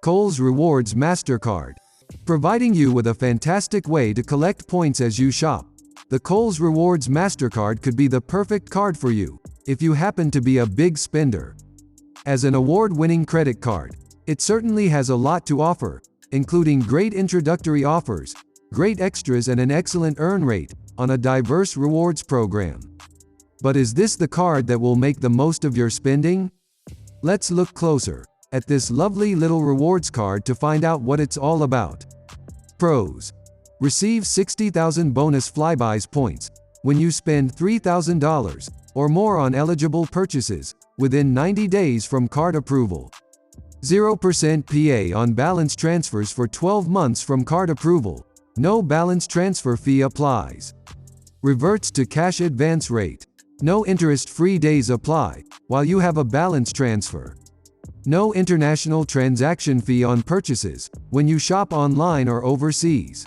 Coles Rewards Mastercard. Providing you with a fantastic way to collect points as you shop, the Coles Rewards Mastercard could be the perfect card for you, if you happen to be a big spender. As an award-winning credit card, it certainly has a lot to offer, including great introductory offers, great extras and an excellent earn rate on a diverse rewards program. But is this the card that will make the most of your spending? Let's look closer at this lovely little rewards card to find out what it's all about. Pros. Receive 60,000 bonus Flybuys points when you spend $3,000 or more on eligible purchases within 90 days from card approval. 0% PA on balance transfers for 12 months from card approval. No balance transfer fee applies. Reverts to cash advance rate. No interest-free days apply while you have a balance transfer. No international transaction fee on purchases when you shop online or overseas.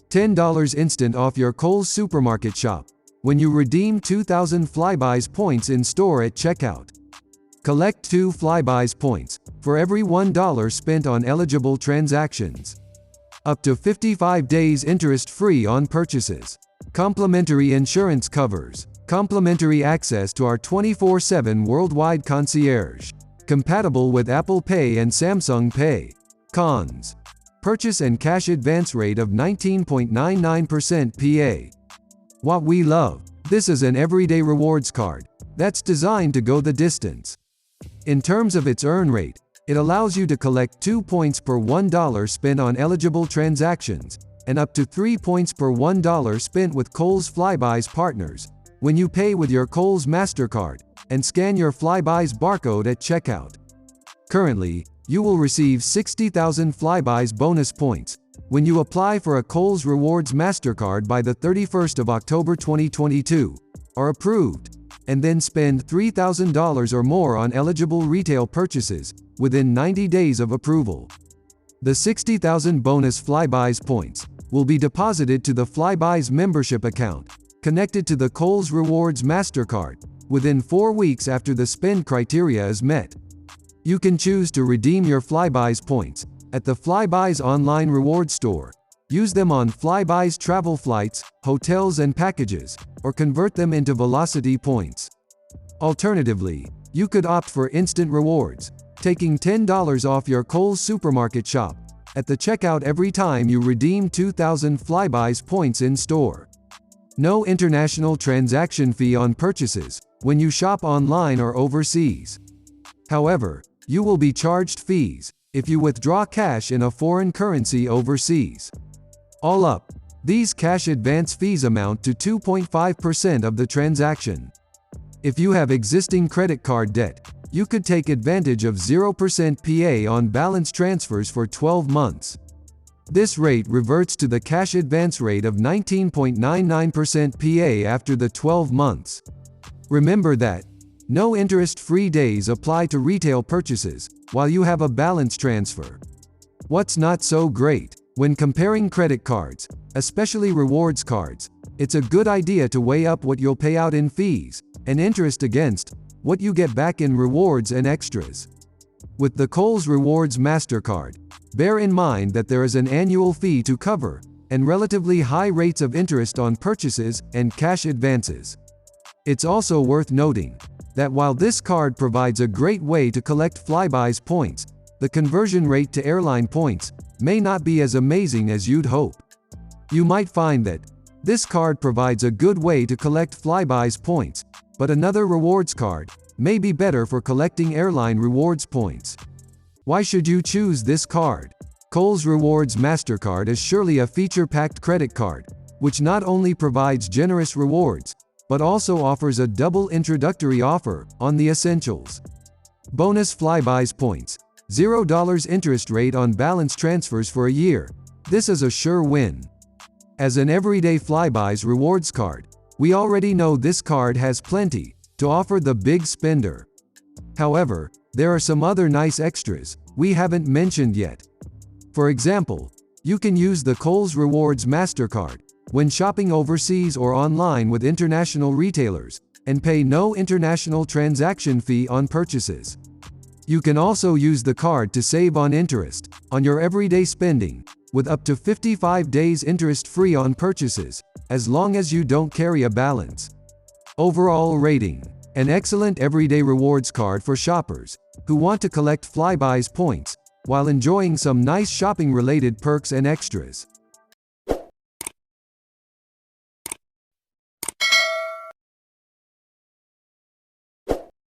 $10 instant off your Coles supermarket shop when you redeem 2,000 Flybuys points in store at checkout. Collect 2 Flybuys points for every $1 spent on eligible transactions. Up to 55 days interest-free on purchases. Complimentary insurance covers. Complimentary access to our 24/7 worldwide concierge. Compatible with Apple Pay and Samsung Pay. Cons. Purchase and cash advance rate of 19.99% PA. What we love. This is an everyday rewards card that's designed to go the distance. In terms of its earn rate, it allows you to collect 2 points per $1 spent on eligible transactions, and up to 3 points per $1 spent with Coles Flybuys partners when you pay with your Coles Mastercard and scan your Flybuys barcode at checkout. Currently, you will receive 60,000 Flybuys bonus points when you apply for a Coles Rewards Mastercard by the 31st of October 2022, are approved, and then spend $3,000 or more on eligible retail purchases within 90 days of approval. The 60,000 bonus Flybuys points will be deposited to the Flybuys membership account connected to the Coles Rewards Mastercard within 4 weeks after the spend criteria is met. You can choose to redeem your Flybuys points at the Flybuys online reward store, use them on Flybuys travel flights, hotels and packages, or convert them into Velocity points. Alternatively, you could opt for instant rewards, taking $10 off your Coles supermarket shop at the checkout every time you redeem 2,000 Flybuys points in store. No international transaction fee on purchases when you shop online or overseas. However, you will be charged fees if you withdraw cash in a foreign currency overseas. All up, these cash advance fees amount to 2.5% of the transaction. If you have existing credit card debt, you could take advantage of 0% PA on balance transfers for 12 months. This rate reverts to the cash advance rate of 19.99% PA after the 12 months. Remember that no interest-free days apply to retail purchases while you have a balance transfer. What's not so great? When comparing credit cards, especially rewards cards, it's a good idea to weigh up what you'll pay out in fees and interest against what you get back in rewards and extras. With the Coles Rewards Mastercard, bear in mind that there is an annual fee to cover and relatively high rates of interest on purchases and cash advances. It's also worth noting that while this card provides a great way to collect Flybuys points, the conversion rate to airline points may not be as amazing as you'd hope. You might find that this card provides a good way to collect Flybuys points, but another rewards card may be better for collecting airline rewards points. Why should you choose this card? Coles Rewards Mastercard is surely a feature-packed credit card, which not only provides generous rewards, but also offers a double introductory offer on the essentials. Bonus Flybuys points. $0 interest rate on balance transfers for a year. This is a sure win. As an everyday Flybuys rewards card, we already know this card has plenty to offer the big spender. However, there are some other nice extras we haven't mentioned yet. For example, you can use the Coles Rewards Mastercard when shopping overseas or online with international retailers, and pay no international transaction fee on purchases. You can also use the card to save on interest on your everyday spending, with up to 55 days interest-free on purchases, as long as you don't carry a balance. Overall rating: an excellent everyday rewards card for shoppers who want to collect Flybuys points while enjoying some nice shopping-related perks and extras.